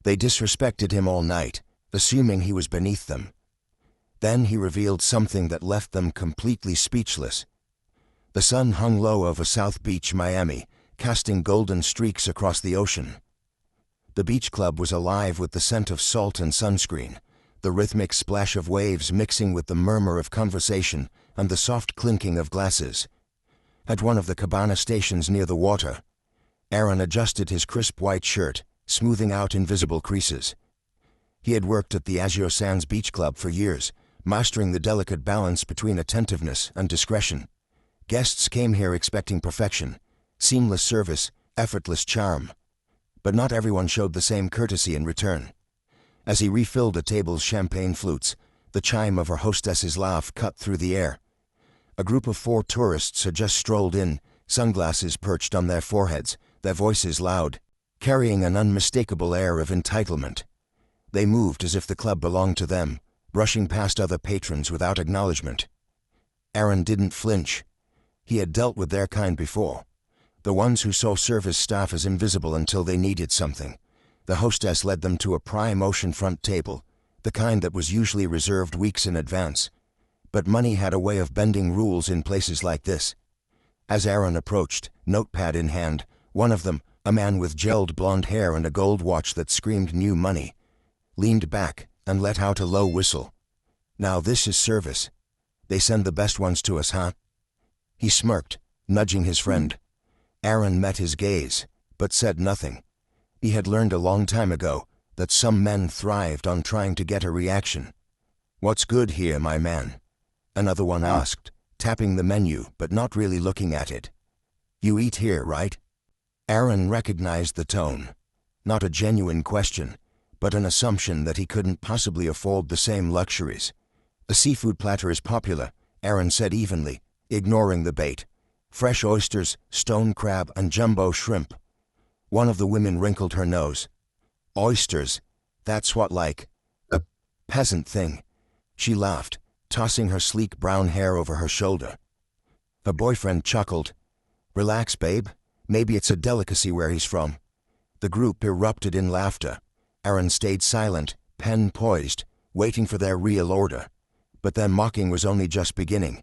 They disrespected him all night, assuming he was beneath them. Then he revealed something that left them completely speechless. The sun hung low over South Beach, Miami, casting golden streaks across the ocean. The beach club was alive with the scent of salt and sunscreen, the rhythmic splash of waves mixing with the murmur of conversation and the soft clinking of glasses. At one of the cabana stations near the water, Aaron adjusted his crisp white shirt, smoothing out invisible creases. He had worked at the Azure Sands Beach Club for years, mastering the delicate balance between attentiveness and discretion. Guests came here expecting perfection, seamless service, effortless charm. But not everyone showed the same courtesy in return. As he refilled a table's champagne flutes, the chime of her hostess's laugh cut through the air. A group of 4 tourists had just strolled in, sunglasses perched on their foreheads, their voices loud, carrying an unmistakable air of entitlement. They moved as if the club belonged to them, brushing past other patrons without acknowledgement. Aaron didn't flinch. He had dealt with their kind before. The ones who saw service staff as invisible until they needed something. The hostess led them to a prime oceanfront table, the kind that was usually reserved weeks in advance. But money had a way of bending rules in places like this. As Aaron approached, notepad in hand, one of them, a man with gelled blonde hair and a gold watch that screamed new money, leaned back and let out a low whistle. Now this is service. They send the best ones to us, huh? He smirked, nudging his friend. Aaron met his gaze, but said nothing. He had learned a long time ago that some men thrived on trying to get a reaction. "What's good here, my man?" another one asked, tapping the menu but not really looking at it. "You eat here, right?" Aaron recognized the tone. Not a genuine question, but an assumption that he couldn't possibly afford the same luxuries. "A seafood platter is popular," Aaron said evenly, ignoring the bait. "Fresh oysters, stone crab, and jumbo shrimp." One of the women wrinkled her nose. "Oysters? That's what, like a peasant thing?" She laughed, tossing her sleek brown hair over her shoulder. Her boyfriend chuckled. "Relax, babe. Maybe it's a delicacy where he's from." The group erupted in laughter. Aaron stayed silent, pen poised, waiting for their real order. But their mocking was only just beginning.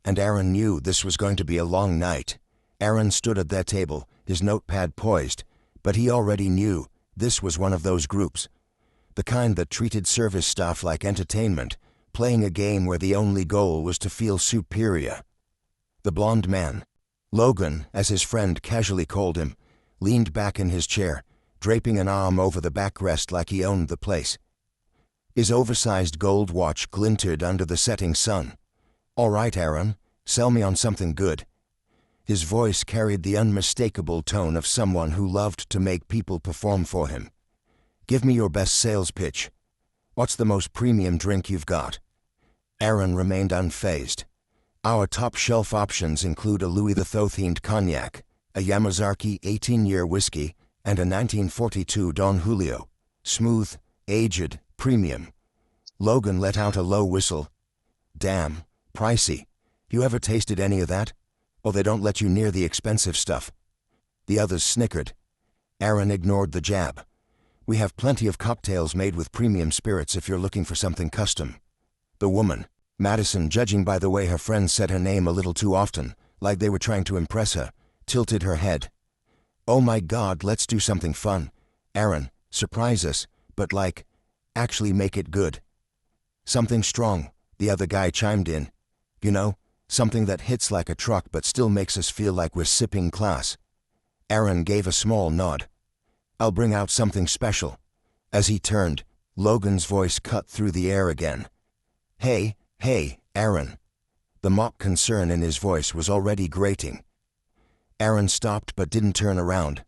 And Aaron knew this was going to be a long night. Aaron stood at their table, his notepad poised, but he already knew this was one of those groups. The kind that treated service staff like entertainment, playing a game where the only goal was to feel superior. The blonde man, Logan, as his friend casually called him, leaned back in his chair, draping an arm over the backrest like he owned the place. His oversized gold watch glinted under the setting sun. "All right, Aaron, sell me on something good." His voice carried the unmistakable tone of someone who loved to make people perform for him. "Give me your best sales pitch. What's the most premium drink you've got?" Aaron remained unfazed. "Our top-shelf options include a Louis XIII-themed cognac, a Yamazaki 18-year whiskey, and a 1942 Don Julio. Smooth, aged, premium." Logan let out a low whistle. "Damn, pricey. You ever tasted any of that? Or they don't let you near the expensive stuff?" The others snickered. Aaron ignored the jab. "We have plenty of cocktails made with premium spirits if you're looking for something custom." The woman, Madison, judging by the way her friends said her name a little too often, like they were trying to impress her, tilted her head. "Oh my God, let's do something fun. Aaron, surprise us, but like, actually make it good." "Something strong," the other guy chimed in. "You know, something that hits like a truck but still makes us feel like we're sipping class." Aaron gave a small nod. "I'll bring out something special." As he turned, Logan's voice cut through the air again. Hey, Aaron." The mock concern in his voice was already grating. Aaron stopped but didn't turn around.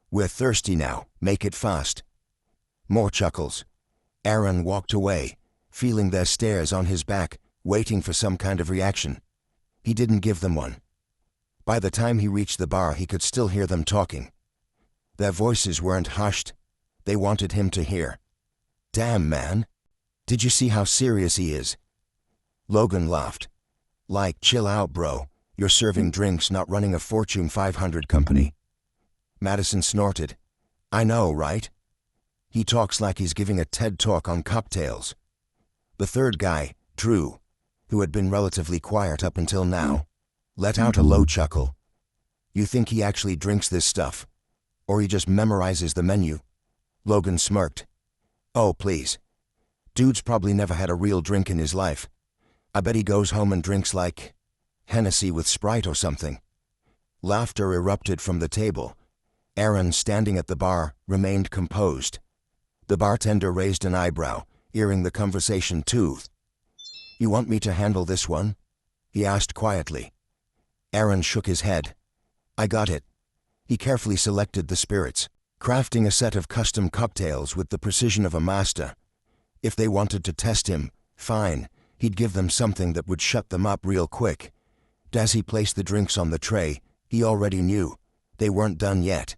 "We're thirsty now, make it fast." More chuckles. Aaron walked away, feeling their stares on his back, waiting for some kind of reaction. He didn't give them one. By the time he reached the bar, he could still hear them talking. Their voices weren't hushed. They wanted him to hear. "Damn, man. Did you see how serious he is?" Logan laughed. "Like, chill out, bro. You're serving drinks, not running a Fortune 500 company." Madison snorted. "I know, right?" He talks like he's giving a TED talk on cocktails. The third guy, Drew, who had been relatively quiet up until now, let out a low chuckle. You think he actually drinks this stuff? Or he just memorizes the menu? Logan smirked. Oh, please. Dude's probably never had a real drink in his life. I bet he goes home and drinks like Hennessy with Sprite or something. Laughter erupted from the table. Aaron, standing at the bar, remained composed. The bartender raised an eyebrow, earing the conversation too. You want me to handle this one? He asked quietly. Aaron shook his head. I got it. He carefully selected the spirits, crafting a set of custom cocktails with the precision of a master. If they wanted to test him, fine, he'd give them something that would shut them up real quick. As he placed the drinks on the tray, he already knew they weren't done yet.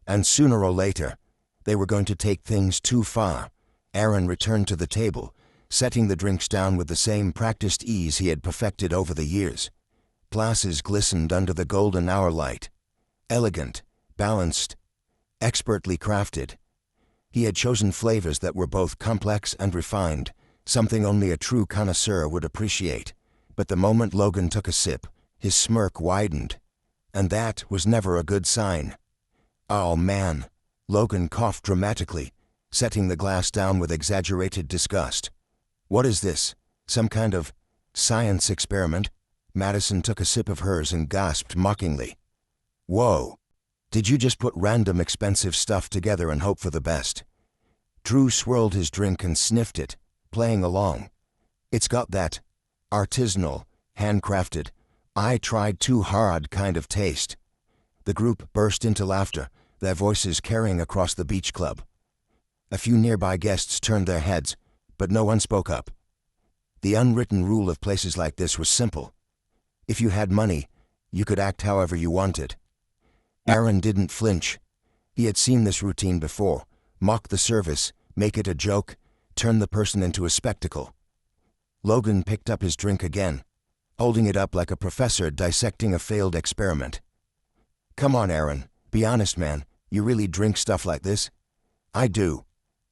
And sooner or later, they were going to take things too far. Aaron returned to the table, setting the drinks down with the same practiced ease he had perfected over the years. Glasses glistened under the golden hour light. Elegant, balanced, expertly crafted. He had chosen flavors that were both complex and refined, something only a true connoisseur would appreciate. But the moment Logan took a sip, his smirk widened. And that was never a good sign. Oh man, Logan coughed dramatically, setting the glass down with exaggerated disgust. What is this? Some kind of science experiment? Madison took a sip of hers and gasped mockingly. Whoa! Did you just put random expensive stuff together and hope for the best? Drew swirled his drink and sniffed it, playing along. It's got that artisanal, handcrafted, I tried too hard kind of taste. The group burst into laughter, their voices carrying across the beach club. A few nearby guests turned their heads, but no one spoke up. The unwritten rule of places like this was simple. If you had money, you could act however you wanted. Aaron didn't flinch. He had seen this routine before: mock the service, make it a joke, turn the person into a spectacle. Logan picked up his drink again, holding it up like a professor dissecting a failed experiment. Come on, Aaron, be honest, man, you really drink stuff like this? I do,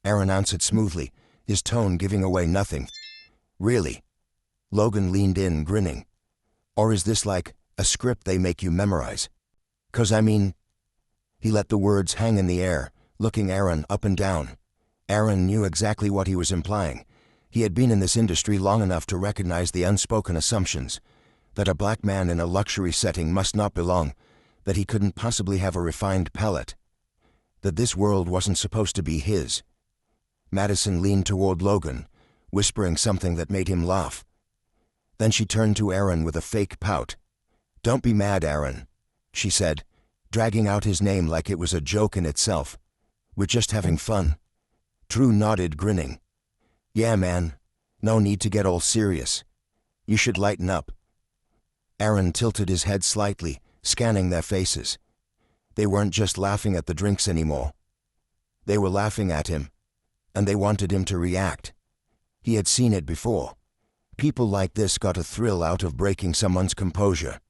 Aaron answered smoothly, his tone giving away nothing. Really? Logan leaned in, grinning. Or is this like a script they make you memorize? 'Cause I mean... He let the words hang in the air, looking Aaron up and down. Aaron knew exactly what he was implying. He had been in this industry long enough to recognize the unspoken assumptions that a black man in a luxury setting must not belong, that he couldn't possibly have a refined palate, that this world wasn't supposed to be his. Madison leaned toward Logan, whispering something that made him laugh. Then she turned to Aaron with a fake pout. Don't be mad, Aaron, she said, dragging out his name like it was a joke in itself. We're just having fun. Drew nodded, grinning. Yeah, man. No need to get all serious. You should lighten up. Aaron tilted his head slightly, scanning their faces. They weren't just laughing at the drinks anymore. They were laughing at him, and they wanted him to react. He had seen it before. People like this got a thrill out of breaking someone's composure,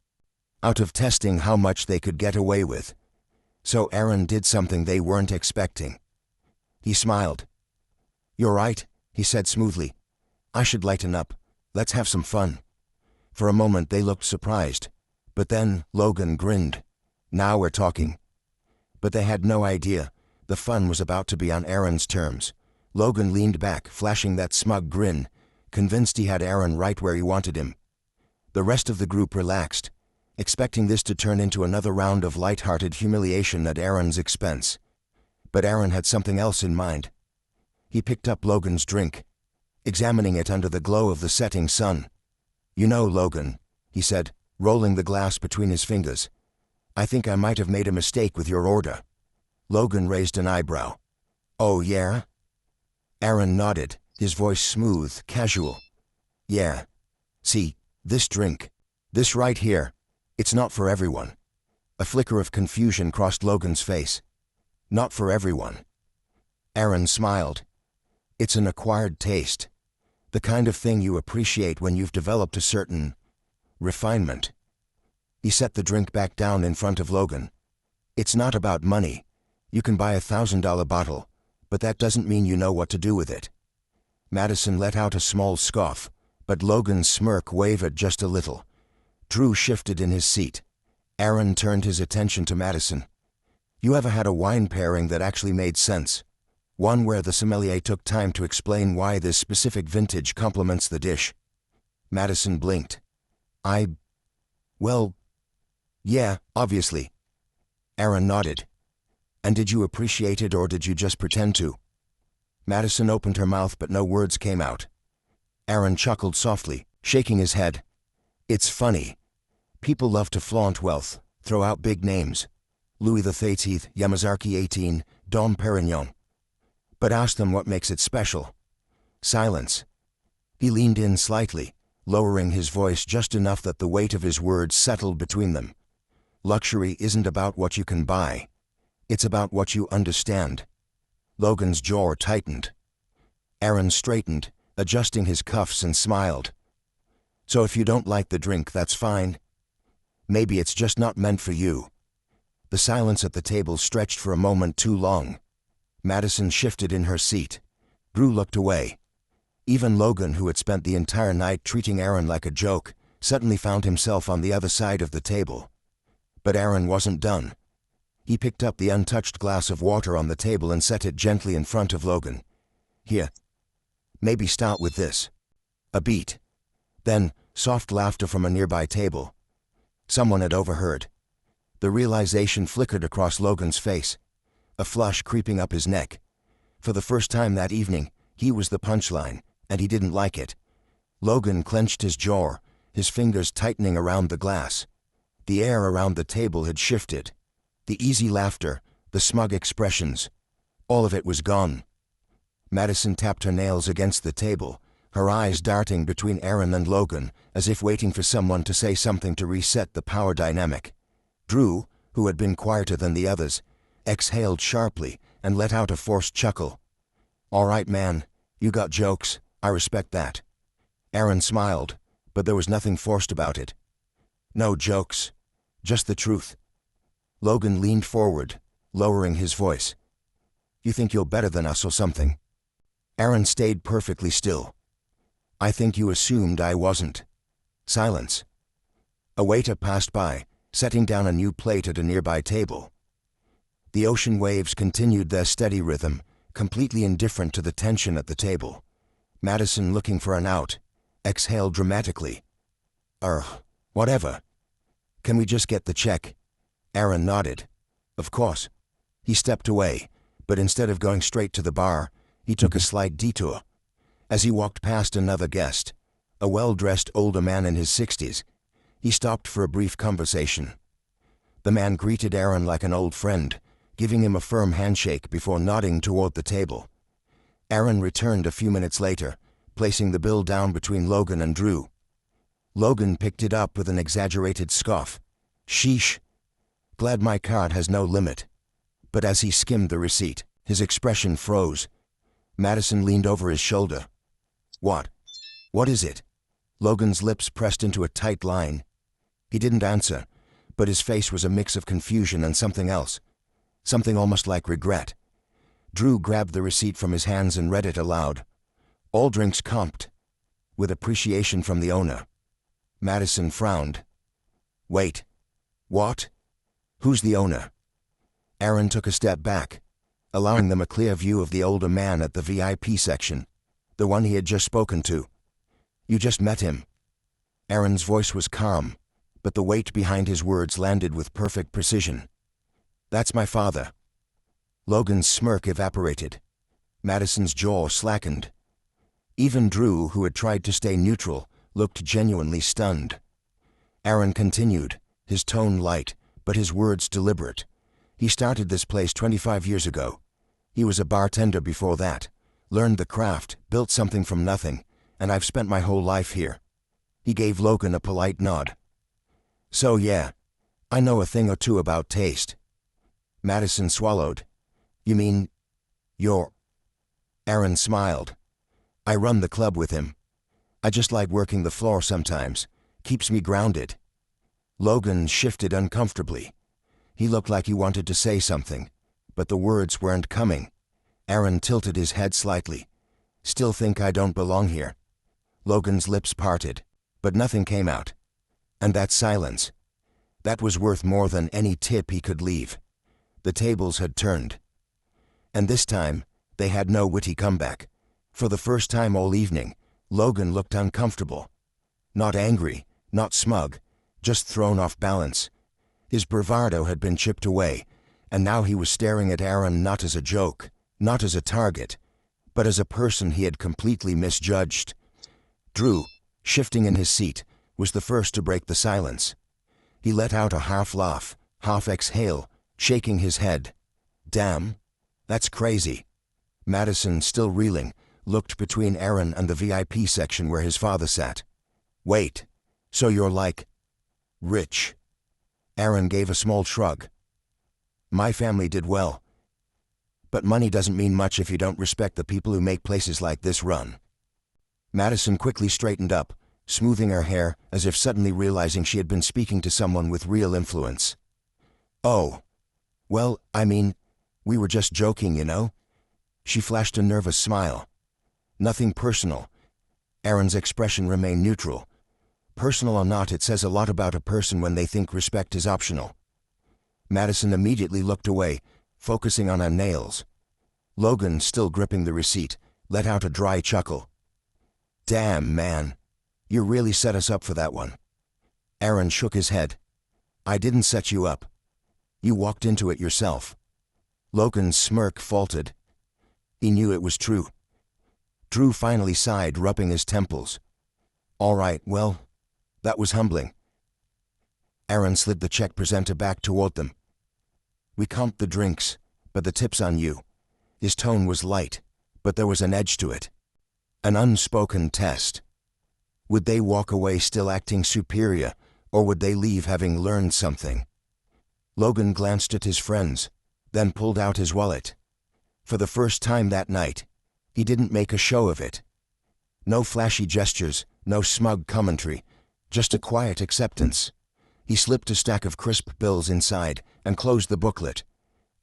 out of testing how much they could get away with. So Aaron did something they weren't expecting. He smiled. You're right, he said smoothly. I should lighten up. Let's have some fun. For a moment they looked surprised, but then Logan grinned. Now we're talking. But they had no idea. The fun was about to be on Aaron's terms. Logan leaned back, flashing that smug grin, convinced he had Aaron right where he wanted him. The rest of the group relaxed, expecting this to turn into another round of light-hearted humiliation at Aaron's expense. But Aaron had something else in mind. He picked up Logan's drink, examining it under the glow of the setting sun. You know, Logan, he said, rolling the glass between his fingers, I think I might have made a mistake with your order. Logan raised an eyebrow. Oh, yeah? Aaron nodded, his voice smooth, casual. Yeah. See, this drink, this right here, it's not for everyone. A flicker of confusion crossed Logan's face. Not for everyone. Aaron smiled. It's an acquired taste. The kind of thing you appreciate when you've developed a certain refinement. He set the drink back down in front of Logan. It's not about money. You can buy $1,000 bottle, but that doesn't mean you know what to do with it." Madison let out a small scoff, but Logan's smirk wavered just a little. Drew shifted in his seat. Aaron turned his attention to Madison. "You ever had a wine pairing that actually made sense? One where the sommelier took time to explain why this specific vintage complements the dish?" Madison blinked. Well, yeah, obviously." Aaron nodded. "And did you appreciate it or did you just pretend to?" Madison opened her mouth but no words came out. Aaron chuckled softly, shaking his head. "It's funny. People love to flaunt wealth, throw out big names. Louis XVIII, Yamazaki 18, Dom Perignon. But ask them what makes it special." Silence. He leaned in slightly, lowering his voice just enough that the weight of his words settled between them. "Luxury isn't about what you can buy. It's about what you understand." Logan's jaw tightened. Aaron straightened, adjusting his cuffs, and smiled. "So if you don't like the drink, that's fine. Maybe it's just not meant for you." The silence at the table stretched for a moment too long. Madison shifted in her seat. Drew looked away. Even Logan, who had spent the entire night treating Aaron like a joke, suddenly found himself on the other side of the table. But Aaron wasn't done. He picked up the untouched glass of water on the table and set it gently in front of Logan. "Here. Maybe start with this." A beat. Then, soft laughter from a nearby table. Someone had overheard. The realization flickered across Logan's face, a flush creeping up his neck. For the first time that evening, he was the punchline, and he didn't like it. Logan clenched his jaw, his fingers tightening around the glass. The air around the table had shifted. The easy laughter, the smug expressions, all of it was gone. Madison tapped her nails against the table, her eyes darting between Aaron and Logan, as if waiting for someone to say something to reset the power dynamic. Drew, who had been quieter than the others, exhaled sharply and let out a forced chuckle. "All right, man, you got jokes, I respect that." Aaron smiled, but there was nothing forced about it. "No jokes, just the truth." Logan leaned forward, lowering his voice. "You think you're better than us or something?" Aaron stayed perfectly still. "I think you assumed I wasn't." Silence. A waiter passed by, setting down a new plate at a nearby table. The ocean waves continued their steady rhythm, completely indifferent to the tension at the table. Madison, looking for an out, exhaled dramatically. Whatever. Can we just get the check?" Aaron nodded. "Of course." He stepped away, but instead of going straight to the bar, he took a slight detour. As he walked past another guest, a well-dressed older man in his 60s, he stopped for a brief conversation. The man greeted Aaron like an old friend, giving him a firm handshake before nodding toward the table. Aaron returned a few minutes later, placing the bill down between Logan and Drew. Logan picked it up with an exaggerated scoff. "Sheesh. Glad my card has no limit." But as he skimmed the receipt, his expression froze. Madison leaned over his shoulder. What is it?" Logan's lips pressed into a tight line. He didn't answer, but his face was a mix of confusion and something else. Something almost like regret. Drew grabbed the receipt from his hands and read it aloud. "All drinks comped. With appreciation from the owner." Madison frowned. "Wait. What? Who's the owner?" Aaron took a step back, allowing them a clear view of the older man at the VIP section, the one he had just spoken to. "You just met him." Aaron's voice was calm, but the weight behind his words landed with perfect precision. "That's my father." Logan's smirk evaporated. Madison's jaw slackened. Even Drew, who had tried to stay neutral, looked genuinely stunned. Aaron continued, his tone light, but his words deliberate. "He started this place 25 years ago. He was a bartender before that, learned the craft, built something from nothing, and I've spent my whole life here." He gave Logan a polite nod. "So yeah, I know a thing or two about taste." Madison swallowed. "You mean, you're—" Aaron smiled. "I run the club with him. I just like working the floor sometimes. Keeps me grounded." Logan shifted uncomfortably. He looked like he wanted to say something, but the words weren't coming. Aaron tilted his head slightly. Still think I don't belong here? Logan's lips parted, but nothing came out. And that silence. That was worth more than any tip he could leave. The tables had turned. And this time, they had no witty comeback. For the first time all evening, Logan looked uncomfortable. Not angry, not smug, just thrown off balance. His bravado had been chipped away, and now he was staring at Aaron not as a joke, not as a target, but as a person he had completely misjudged. Drew, shifting in his seat, was the first to break the silence. He let out a half laugh, half exhale, shaking his head. Damn, that's crazy. Madison, still reeling, looked between Aaron and the VIP section where his father sat. Wait, so you're like... rich? Aaron gave a small shrug. My family did well. But money doesn't mean much if you don't respect the people who make places like this run. Madison quickly straightened up, smoothing her hair as if suddenly realizing she had been speaking to someone with real influence. Oh, well, I mean, we were just joking, you know? She flashed a nervous smile. Nothing personal. Aaron's expression remained neutral. Personal or not, it says a lot about a person when they think respect is optional. Madison immediately looked away, focusing on her nails. Logan, still gripping the receipt, let out a dry chuckle. Damn, man. You really set us up for that one. Aaron shook his head. I didn't set you up. You walked into it yourself. Logan's smirk faltered. He knew it was true. Drew finally sighed, rubbing his temples. All right, well, that was humbling. Aaron slid the check presenter back toward them. We comped the drinks, but the tip's on you. His tone was light, but there was an edge to it. An unspoken test. Would they walk away still acting superior, or would they leave having learned something? Logan glanced at his friends, then pulled out his wallet. For the first time that night, he didn't make a show of it. No flashy gestures, no smug commentary, just a quiet acceptance. He slipped a stack of crisp bills inside and closed the booklet.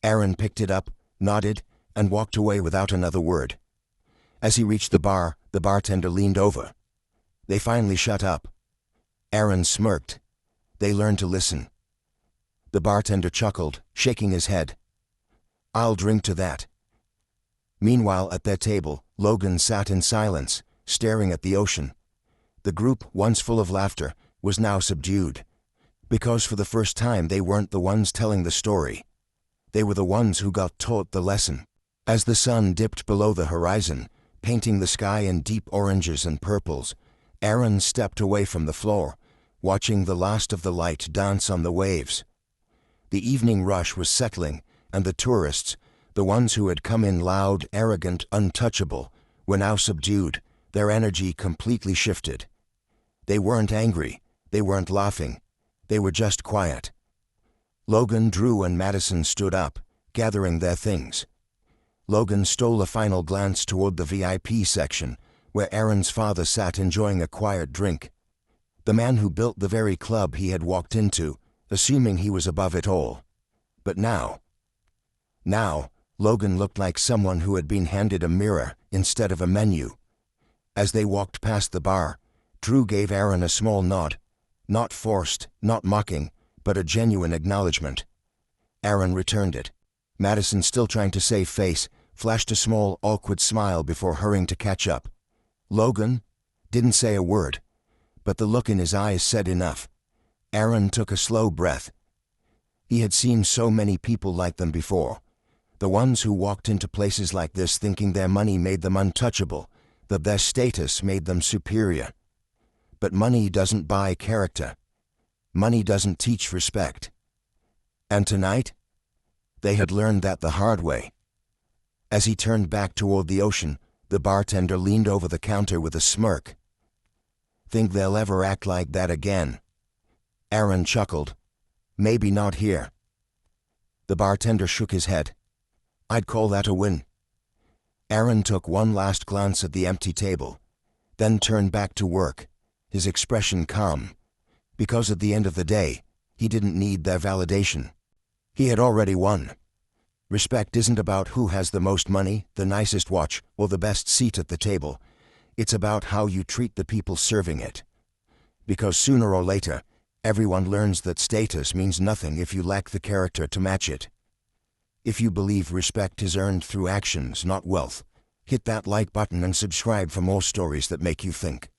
Aaron picked it up, nodded, and walked away without another word. As he reached the bar, the bartender leaned over. They finally shut up. Aaron smirked. They learned to listen. The bartender chuckled, shaking his head. I'll drink to that. Meanwhile, at their table, Logan sat in silence, staring at the ocean. The group, once full of laughter, was now subdued. Because for the first time they weren't the ones telling the story. They were the ones who got taught the lesson. As the sun dipped below the horizon, painting the sky in deep oranges and purples, Aaron stepped away from the floor, watching the last of the light dance on the waves. The evening rush was settling, and the tourists, the ones who had come in loud, arrogant, untouchable, were now subdued, their energy completely shifted. They weren't angry, they weren't laughing, they were just quiet. Logan, Drew, and Madison stood up, gathering their things. Logan stole a final glance toward the VIP section, where Aaron's father sat enjoying a quiet drink. The man who built the very club he had walked into, assuming he was above it all. But now, Logan looked like someone who had been handed a mirror instead of a menu. As they walked past the bar, Drew gave Aaron a small nod. Not forced, not mocking, but a genuine acknowledgement. Aaron returned it. Madison, still trying to save face, flashed a small, awkward smile before hurrying to catch up. Logan didn't say a word, but the look in his eyes said enough. Aaron took a slow breath. He had seen so many people like them before. The ones who walked into places like this thinking their money made them untouchable, that their status made them superior. But money doesn't buy character. Money doesn't teach respect. And tonight, they had learned that the hard way. As he turned back toward the ocean, the bartender leaned over the counter with a smirk. Think they'll ever act like that again? Aaron chuckled. Maybe not here. The bartender shook his head. I'd call that a win. Aaron took one last glance at the empty table, then turned back to work, his expression calm. Because at the end of the day, he didn't need their validation. He had already won. Respect isn't about who has the most money, the nicest watch, or the best seat at the table. It's about how you treat the people serving it. Because sooner or later, everyone learns that status means nothing if you lack the character to match it. If you believe respect is earned through actions, not wealth, hit that like button and subscribe for more stories that make you think.